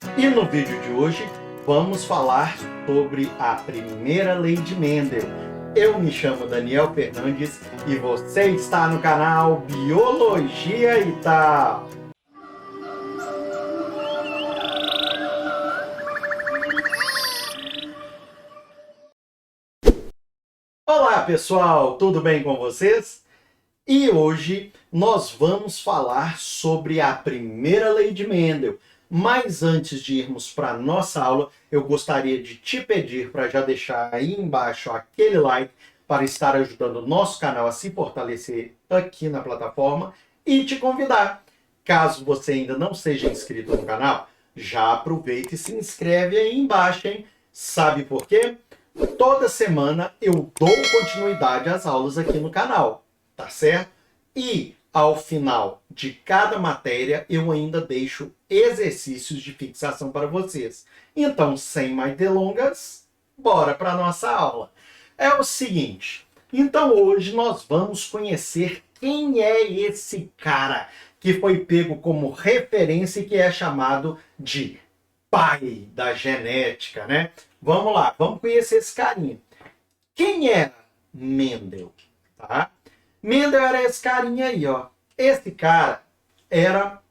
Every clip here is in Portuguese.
E no vídeo de hoje vamos falar sobre a primeira lei de Mendel. Eu me chamo Daniel Fernandes e você está no canal Biologia e Tal. Olá pessoal, tudo bem com vocês? E hoje nós vamos falar sobre a primeira lei de Mendel. Mas antes de irmos para a nossa aula, eu gostaria de te pedir para já deixar aí embaixo aquele like para estar ajudando o nosso canal a se fortalecer aqui na plataforma e te convidar. Caso você ainda não seja inscrito no canal, já aproveita e se inscreve aí embaixo, hein? Sabe por quê? Toda semana eu dou continuidade às aulas aqui no canal, tá certo? E ao final de cada matéria eu ainda deixo exercícios de fixação para vocês. Então, sem mais delongas, bora para a nossa aula. É o seguinte, então hoje nós vamos conhecer quem é esse cara que foi pego como referência e que é chamado de pai da genética, né? Vamos lá, vamos conhecer esse carinha. Quem era Mendel? Tá? Mendel era esse carinha aí, ó. Esse cara era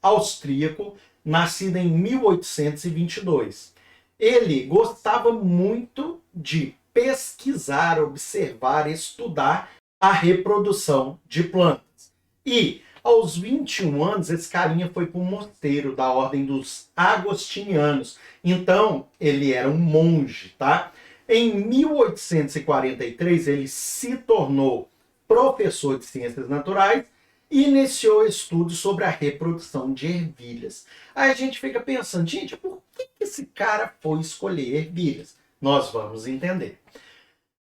austríaco, nascido em 1822. Ele gostava muito de pesquisar, observar, estudar a reprodução de plantas. E aos 21 anos, esse carinha foi para um mosteiro da ordem dos agostinianos. Então, ele era um monge, tá? Em 1843, ele se tornou professor de ciências naturais e iniciou estudos sobre a reprodução de ervilhas. Aí a gente fica pensando, gente, por que esse cara foi escolher ervilhas? Nós vamos entender.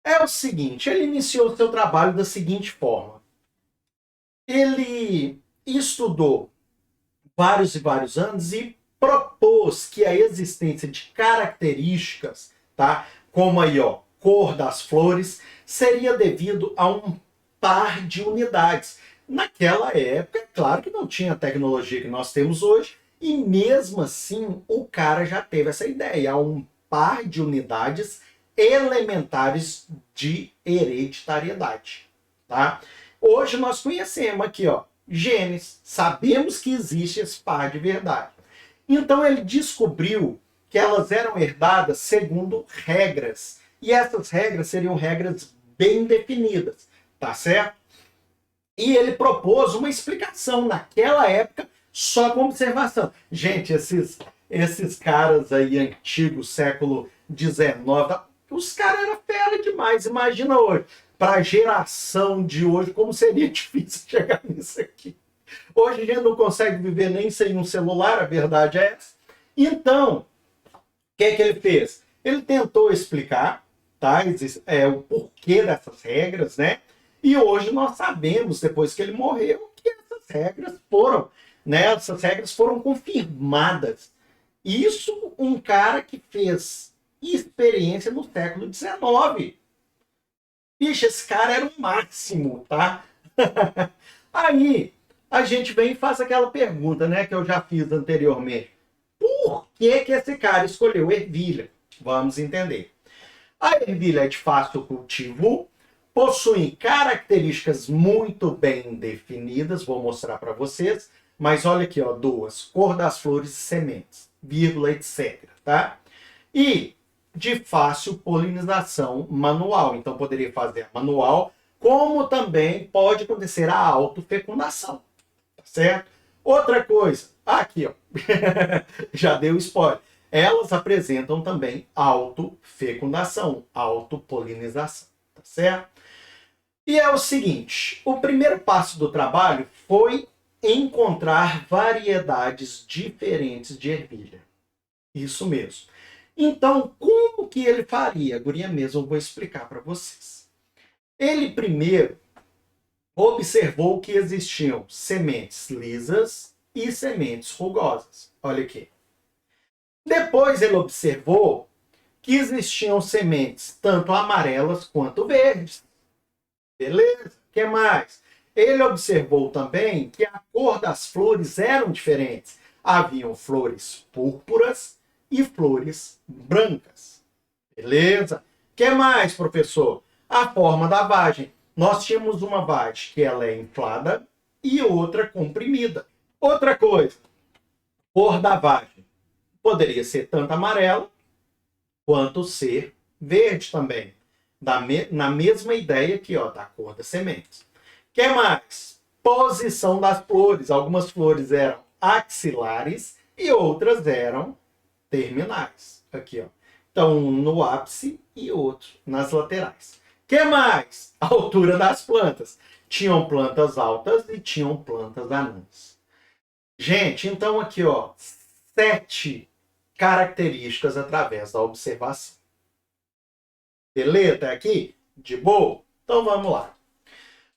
É o seguinte, ele iniciou seu trabalho da seguinte forma. Ele estudou vários e vários anos e propôs que a existência de características, tá, como aí, ó, cor das flores, seria devido a um par de unidades. Naquela época, é claro que não tinha a tecnologia que nós temos hoje, e mesmo assim o cara já teve essa ideia, há um par de unidades elementares de hereditariedade, tá? Hoje nós conhecemos aqui, ó, genes, sabemos que existe esse par de verdade. Então ele descobriu que elas eram herdadas segundo regras, e essas regras seriam regras bem definidas, tá certo? E ele propôs uma explicação naquela época só com observação. Gente, esses caras aí antigos, século XIX, os caras eram fera demais, imagina hoje. Para a geração de hoje, como seria difícil chegar nisso aqui. Hoje a gente não consegue viver nem sem um celular, a verdade é essa. Então, o que ele fez? Ele tentou explicar, tá, o porquê dessas regras, né? E hoje nós sabemos, depois que ele morreu, que essas regras foram, né? Essas regras foram confirmadas. Isso um cara que fez experiência no século XIX. Bicho, esse cara era o máximo, tá? Aí a gente vem e faz aquela pergunta, né, que eu já fiz anteriormente. Por que esse cara escolheu ervilha? Vamos entender. A ervilha é de fácil cultivo, possui características muito bem definidas, vou mostrar para vocês, mas olha aqui, ó, duas, cor das flores e sementes, vírgula, etc, tá? E de fácil polinização manual, então poderia fazer manual, como também pode acontecer a autofecundação, tá certo? Outra coisa, aqui, ó, já deu spoiler, elas apresentam também autofecundação, autopolinização, tá certo? E é o seguinte, o primeiro passo do trabalho foi encontrar variedades diferentes de ervilha. Isso mesmo. Então, como que ele faria? Guria mesmo, eu vou explicar para vocês. Ele primeiro observou que existiam sementes lisas e sementes rugosas. Olha aqui. Depois ele observou que existiam sementes tanto amarelas quanto verdes. Beleza? O que mais? Ele observou também que a cor das flores eram diferentes. haviam flores púrpuras e flores brancas. Beleza? O que mais, professor? A forma da vagem. Nós tínhamos uma vagem que ela é inflada e outra comprimida. Outra coisa, cor da vagem. Poderia ser tanto amarela quanto ser verde também. Na mesma ideia aqui, ó, da cor das sementes. O que mais? Posição das flores. Algumas flores eram axilares e outras eram terminais. Aqui, ó. Então, um no ápice e outro nas laterais. O que mais? A altura das plantas. Tinham plantas altas e tinham plantas anãs. Gente, então aqui, ó, 7 características através da observação. Beleza? Até aqui? De boa? Então vamos lá.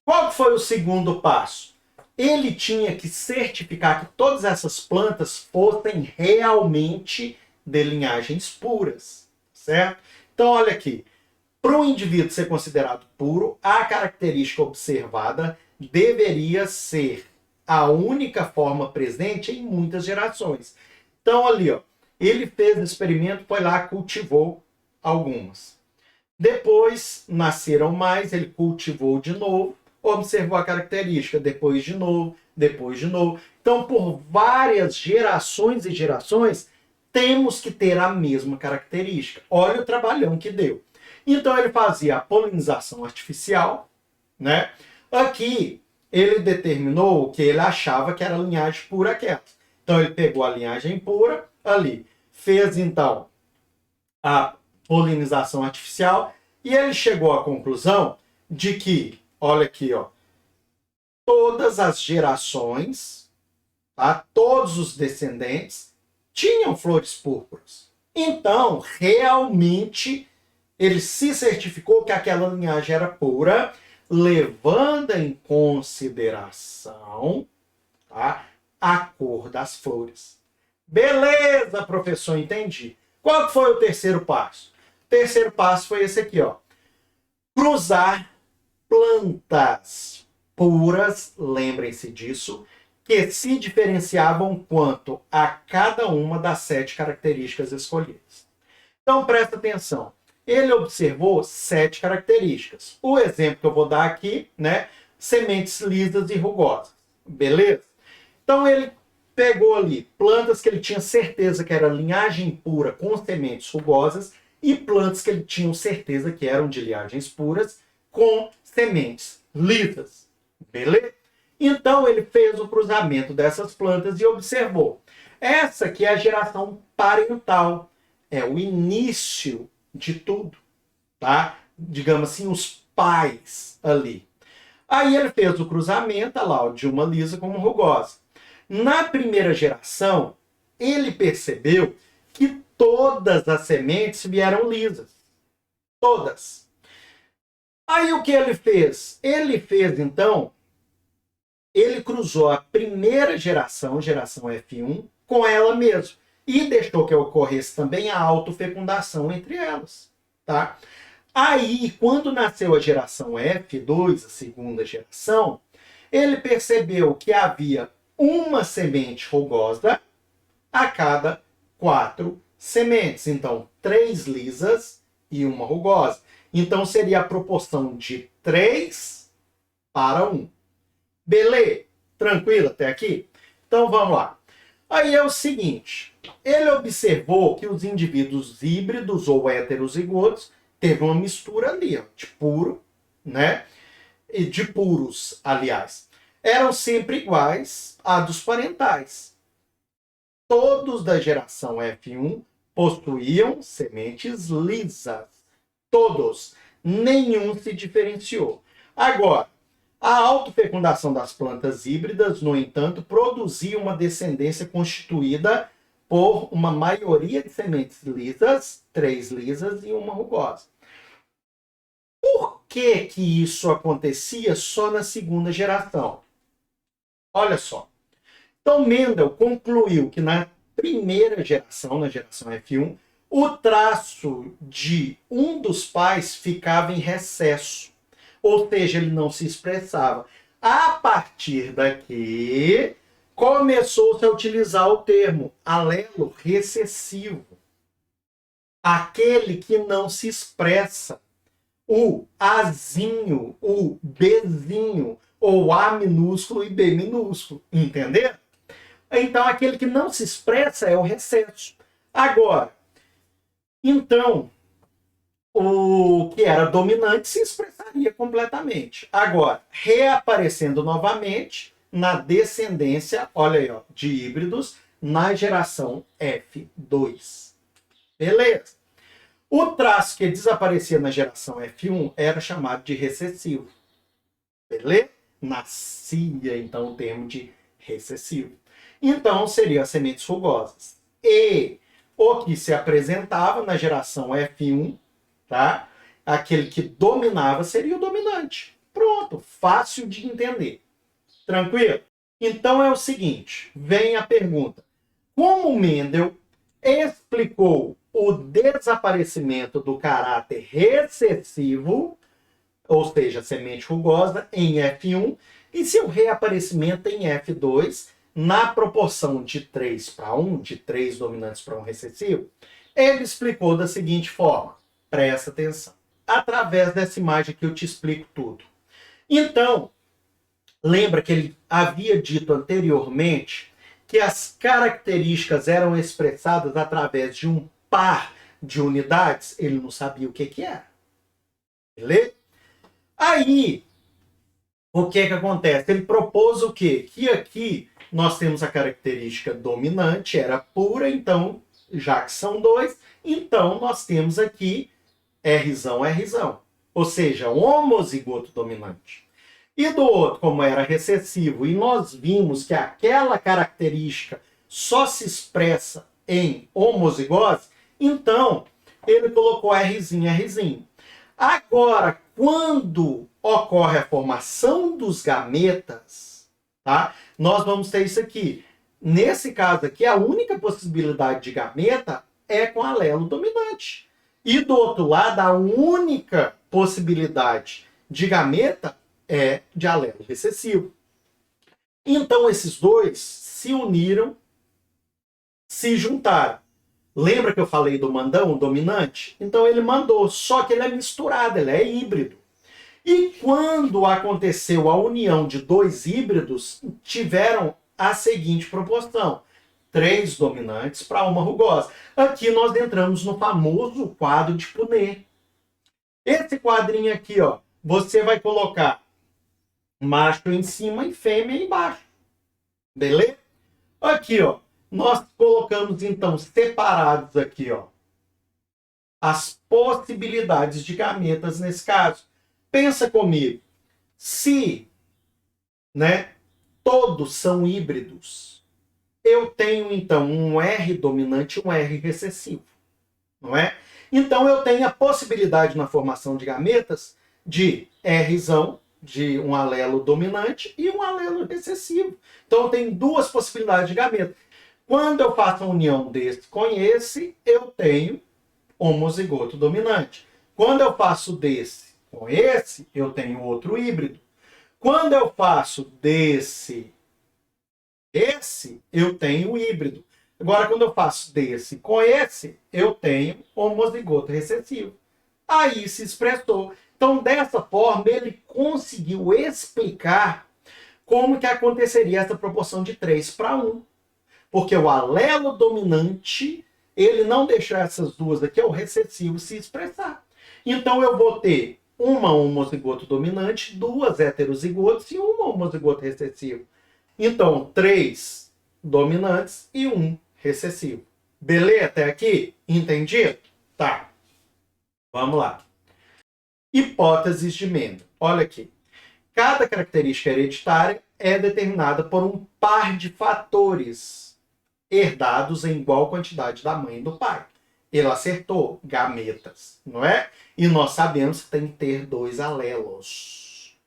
Qual foi o segundo passo? Ele tinha que certificar que todas essas plantas fossem realmente de linhagens puras, certo? Então olha aqui, para um indivíduo ser considerado puro, a característica observada deveria ser a única forma presente em muitas gerações. Então ali, ó, ele fez o experimento, foi lá, cultivou algumas. Depois nasceram mais, ele cultivou de novo, observou a característica, depois de novo, depois de novo. Então, por várias gerações e gerações, temos que ter a mesma característica. Olha o trabalhão que deu. Então, ele fazia a polinização artificial, né? Aqui, ele determinou o que ele achava que era a linhagem pura aquela. Então, ele pegou a linhagem pura ali, fez, então, a polinização artificial e ele chegou à conclusão de que, olha aqui, ó, todas as gerações, tá? Todos os descendentes tinham flores púrpuras. Então, realmente, ele se certificou que aquela linhagem era pura, levando em consideração, tá, a cor das flores. Beleza, professor, entendi. Qual foi o terceiro passo? O terceiro passo foi esse aqui, ó. Cruzar plantas puras, lembrem-se disso, que se diferenciavam quanto a cada uma das 7 características escolhidas. Então, presta atenção. Ele observou 7 características. O exemplo que eu vou dar aqui, né? Sementes lisas e rugosas. Beleza? Então, ele pegou ali plantas que ele tinha certeza que era linhagem pura com sementes rugosas e plantas que ele tinha certeza que eram de linhagens puras com sementes lisas. Beleza? Então, ele fez o cruzamento dessas plantas e observou. Essa aqui é a geração parental. É o início de tudo, tá? Digamos assim, os pais ali. Aí ele fez o cruzamento, lá, de uma lisa com uma rugosa. Na primeira geração, ele percebeu que todas as sementes vieram lisas. Todas. Aí o que ele fez? Ele fez, então, ele cruzou a primeira geração, geração F1, com ela mesma. E deixou que ocorresse também a autofecundação entre elas. Tá? Aí, quando nasceu a geração F2, a segunda geração, ele percebeu que havia uma semente rugosa a cada 4 sementes. Então, 3 lisas e uma rugosa. Então, seria a proporção de 3 para 1. Beleza? Tranquilo até aqui? Então, vamos lá. Aí é o seguinte, ele observou que os indivíduos híbridos ou heterozigotos teve uma mistura ali, ó, de puro, né? E de puros, aliás. Eram sempre iguais a dos parentais. Todos da geração F1 possuíam sementes lisas. Todos. Nenhum se diferenciou. Agora, a autofecundação das plantas híbridas, no entanto, produzia uma descendência constituída por uma maioria de sementes lisas, 3 lisas e uma rugosa. Por que que isso acontecia só na segunda geração? Olha só. Então, Mendel concluiu que na primeira geração, na geração F1, o traço de um dos pais ficava em recesso. Ou seja, ele não se expressava. A partir daqui, começou-se a utilizar o termo alelo recessivo. Aquele que não se expressa. O Azinho, o Bzinho, ou A minúsculo e B minúsculo. Entendeu? Então, aquele que não se expressa é o recesso. Agora, então, o que era dominante se expressaria completamente. Agora, reaparecendo novamente na descendência, olha aí, ó, de híbridos na geração F2. Beleza? O traço que desaparecia na geração F1 era chamado de recessivo. Beleza? Nascia, então, o termo de recessivo. Então, seriam as sementes rugosas. E o que se apresentava na geração F1, tá? Aquele que dominava seria o dominante. Pronto, fácil de entender. Tranquilo? Então é o seguinte, vem a pergunta. Como Mendel explicou o desaparecimento do caráter recessivo, ou seja, semente rugosa, em F1, e seu reaparecimento em F2, na proporção de 3 para 1, de 3 dominantes para 1 recessivo, ele explicou da seguinte forma. Presta atenção. Através dessa imagem aqui eu te explico tudo. Então, lembra que ele havia dito anteriormente que as características eram expressadas através de um par de unidades? Ele não sabia o que era. Beleza? Aí, o que acontece? Ele propôs o quê? Que aqui nós temos a característica dominante, era pura, então, já que são dois, então nós temos aqui Rzão, Rzão. Ou seja, um homozigoto dominante. E do outro, como era recessivo, e nós vimos que aquela característica só se expressa em homozigose, então ele colocou Rzinho, Rzinho. Agora, quando ocorre a formação dos gametas, tá? Nós vamos ter isso aqui. Nesse caso aqui, a única possibilidade de gameta é com alelo dominante. E do outro lado, a única possibilidade de gameta é de alelo recessivo. Então, esses dois se uniram, se juntaram. Lembra que eu falei do mandão, o dominante? Então, ele mandou, só que ele é misturado, ele é híbrido. E quando aconteceu a união de dois híbridos, tiveram a seguinte proporção. 3 dominantes para uma rugosa. Aqui nós entramos no famoso quadro de Punnett. Esse quadrinho aqui, ó, você vai colocar macho em cima e fêmea embaixo. Beleza? Aqui, ó, nós colocamos então separados aqui, ó, as possibilidades de gametas nesse caso. Pensa comigo. Se, né, todos são híbridos, eu tenho, então, um R dominante e um R recessivo. Não é? Então, eu tenho a possibilidade na formação de gametas de Rzão, de um alelo dominante, e um alelo recessivo. Então, eu tenho duas possibilidades de gameta. Quando eu faço a união desse com esse, eu tenho homozigoto dominante. Quando eu faço desse com esse, eu tenho outro híbrido. Quando eu faço desse esse, eu tenho híbrido. Agora, quando eu faço desse com esse, eu tenho homozigoto recessivo. Aí se expressou. Então, dessa forma, ele conseguiu explicar como que aconteceria essa proporção de 3 para 1. Porque o alelo dominante, ele não deixa essas duas aqui, o recessivo, se expressar. Então, eu vou ter uma homozigoto dominante, 2 heterozigotos e uma homozigoto recessivo. Então, 3 dominantes e 1 recessivo. Beleza até aqui? Entendido? Tá. Vamos lá. Hipóteses de Mendel. Olha aqui. Cada característica hereditária é determinada por um par de fatores herdados em igual quantidade da mãe e do pai. Ele acertou gametas, não é? E nós sabemos que tem que ter 2 alelos.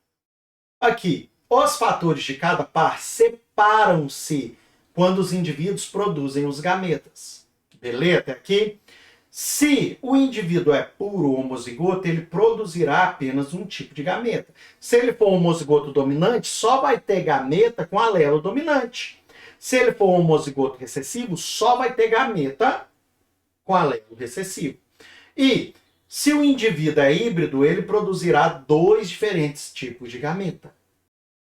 Aqui. Os fatores de cada par separam-se quando os indivíduos produzem os gametas. Beleza? Até aqui? Se o indivíduo é puro homozigoto, ele produzirá apenas um tipo de gameta. Se ele for homozigoto dominante, só vai ter gameta com alelo dominante. Se ele for homozigoto recessivo, só vai ter gameta com alelo recessivo. E se o indivíduo é híbrido, ele produzirá 2 diferentes tipos de gameta.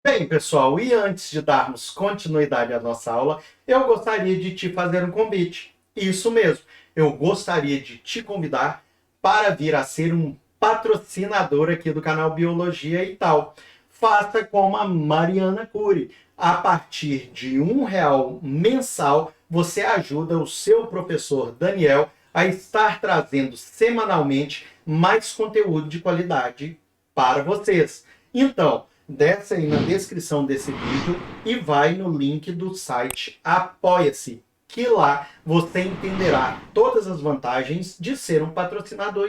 Bem, pessoal, e antes de darmos continuidade à nossa aula, eu gostaria de te fazer um convite. Isso mesmo, eu gostaria de te convidar para vir a ser um patrocinador aqui do canal Biologia e Tal. Faça como a Mariana Cury. A partir de R$1 mensal, você ajuda o seu professor Daniel a estar trazendo semanalmente mais conteúdo de qualidade para vocês. Então, desce aí na descrição desse vídeo e vai no link do site Apoia-se, que lá você entenderá todas as vantagens de ser um patrocinador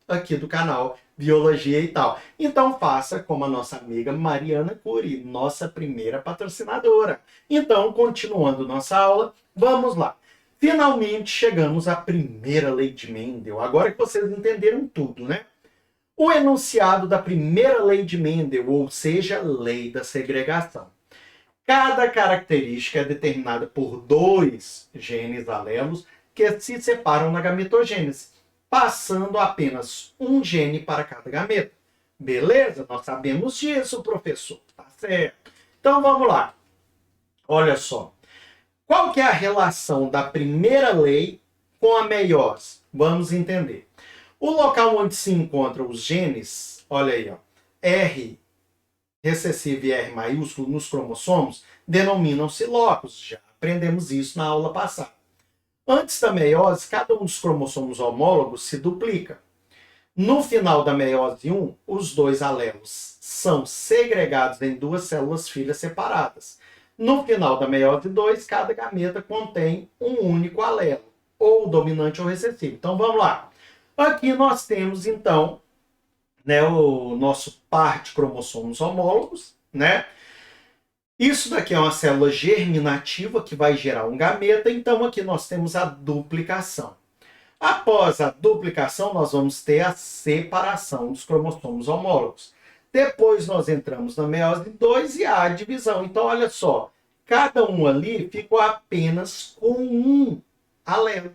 aqui do canal Biologia e Tal. Então faça como a nossa amiga Mariana Cury, nossa primeira patrocinadora. Então, continuando nossa aula, vamos lá. Finalmente chegamos à primeira lei de Mendel. Agora que vocês entenderam tudo, né? O enunciado da primeira lei de Mendel, ou seja, lei da segregação. Cada característica é determinada por 2 genes alelos que se separam na gametogênese, passando apenas um gene para cada gameta. Beleza? Nós sabemos disso, professor. Tá certo. Então vamos lá. Olha só. Qual que é a relação da primeira lei com a meiose? Vamos entender. O local onde se encontram os genes, olha aí, ó, R recessivo e R maiúsculo nos cromossomos, denominam-se locus. Já aprendemos isso na aula passada. Antes da meiose, cada um dos cromossomos homólogos se duplica. No final da meiose 1, os 2 alelos são segregados em 2 células filhas separadas. No final da meiose 2, cada gameta contém um único alelo, ou dominante ou recessivo. Então vamos lá. Aqui nós temos então, né, o nosso par de cromossomos homólogos, né? Isso daqui é uma célula germinativa que vai gerar um gameta, então aqui nós temos a duplicação. Após a duplicação, nós vamos ter a separação dos cromossomos homólogos. Depois nós entramos na meiose 2 e a divisão. Então, olha só, cada um ali ficou apenas com um alelo.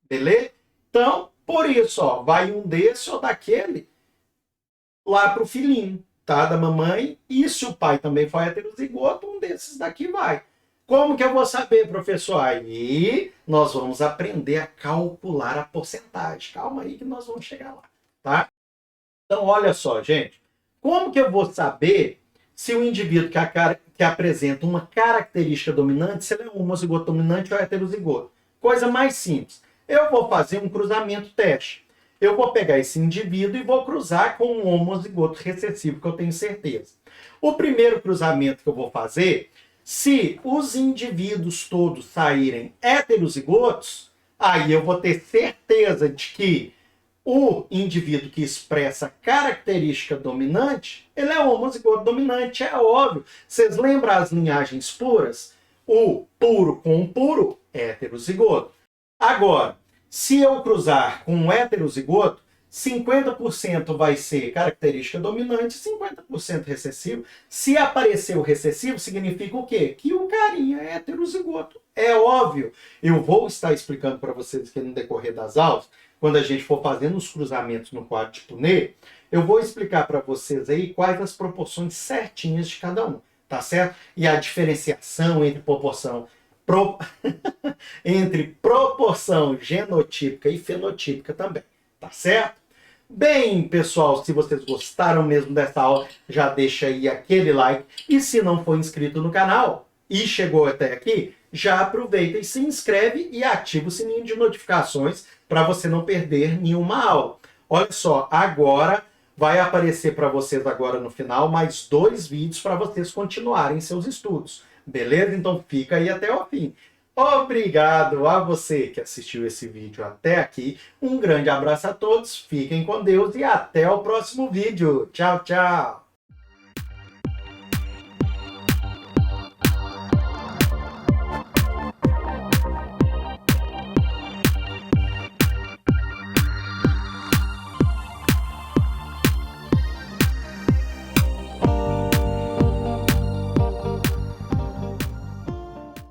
Beleza? Então, por isso, ó, vai um desse ou daquele lá para o filhinho, tá? Da mamãe. E se o pai também for heterozigoto, um desses daqui vai. Como que eu vou saber, professor? Aí nós vamos aprender a calcular a porcentagem. Calma aí que nós vamos chegar lá, tá? Então, olha só, gente. Como que eu vou saber se o indivíduo que apresenta uma característica dominante, se ele é um homozigoto dominante ou heterozigoto? Coisa mais simples. Eu vou fazer um cruzamento teste. Eu vou pegar esse indivíduo e vou cruzar com um homozigoto recessivo, que eu tenho certeza. O primeiro cruzamento que eu vou fazer, se os indivíduos todos saírem heterozigotos, aí eu vou ter certeza de que o indivíduo que expressa característica dominante, ele é homozigoto dominante, é óbvio. Vocês lembram as linhagens puras? O puro com o puro é heterozigoto. Agora, se eu cruzar com um heterozigoto, 50% vai ser característica dominante, 50% recessivo. Se aparecer o recessivo, significa o quê? Que o carinha é heterozigoto. É óbvio. Eu vou estar explicando para vocês aqui no decorrer das aulas, quando a gente for fazendo os cruzamentos no quadro de Punnett, eu vou explicar para vocês aí quais as proporções certinhas de cada um, tá certo? E a diferenciação entre entre proporção genotípica e fenotípica também, tá certo? Bem, pessoal, se vocês gostaram mesmo dessa aula, já deixa aí aquele like. E se não for inscrito no canal e chegou até aqui, já aproveita e se inscreve e ativa o sininho de notificações para você não perder nenhuma aula. Olha só, agora vai aparecer para vocês agora no final mais 2 vídeos para vocês continuarem seus estudos. Beleza? Então fica aí até o fim. Obrigado a você que assistiu esse vídeo até aqui. Um grande abraço a todos, fiquem com Deus e até o próximo vídeo. Tchau, tchau!